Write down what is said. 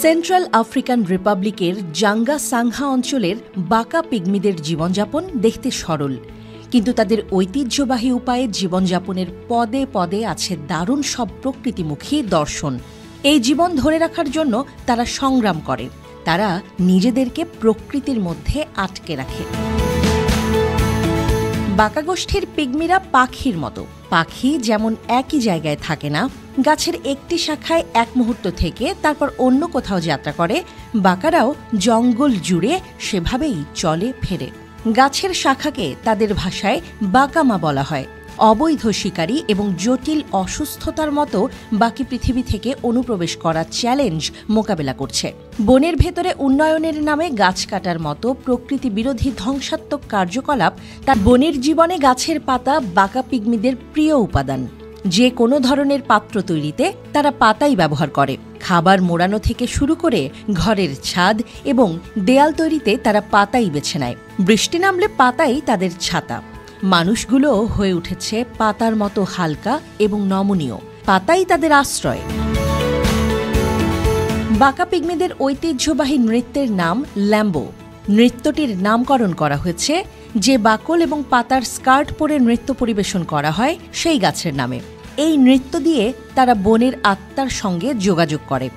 Central African রিপাবলিকের জাঙ্গা সাংহা অঞ্চলের বাকা পিগমিদের জীবনযাপন দেখতে সরল, কিন্তু তাদের ঐতিহ্যবাহী উপায়ে জীবনযাপনের পদে পদে আছে দারুণ সব প্রকৃতিমুখী দর্শন। এই জীবন ধরে রাখার জন্য তারা সংগ্রাম করে, তারা নিজেদেরকে প্রকৃতির মধ্যে আটকে রাখে। বাকা গোষ্ঠীর পিগমিরা পাখির মতো। পাখি যেমন একই জায়গায় থাকে না, গাছের একটি শাখায় এক মুহূর্ত থেকে তারপর অন্য কোথাও যাত্রা করে, বাকারাও জঙ্গল জুড়ে সেভাবেই চলে ফেরে। গাছের শাখাকে তাদের ভাষায় বাকামা বলা হয়। অবৈধ শিকারী এবং জটিল অসুস্থতার মতো বাকি পৃথিবী থেকে অনুপ্রবেশ করার চ্যালেঞ্জ মোকাবেলা করছে। বনের ভেতরে উন্নয়নের নামে গাছ কাটার মতো প্রকৃতি বিরোধী ধ্বংসাত্মক কার্যকলাপ তার বনের জীবনে গাছের পাতা বাকা পিগমিদের প্রিয় উপাদান। যে কোনো ধরনের পাত্র তৈরিতে তারা পাতাই ব্যবহার করে। খাবার মোড়ানো থেকে শুরু করে ঘরের ছাদ এবং দেয়াল তৈরিতে তারা পাতাই বেছে নেয়। বৃষ্টি নামলে পাতাই তাদের ছাতা। মানুষগুলো হয়ে উঠেছে পাতার মতো হালকা এবং নমনীয়, পাতাই তাদের আশ্রয়। বাকা পিগমিদের ঐতিহ্যবাহী নৃত্যের নাম ল্যাম্বো। নৃত্যটির নামকরণ করা হয়েছে যে বাকল এবং পাতার স্কার্ট পরে নৃত্য পরিবেশন করা হয় সেই গাছের নামে। এই নৃত্য দিয়ে তারা বনের আত্মার সঙ্গে যোগাযোগ করে।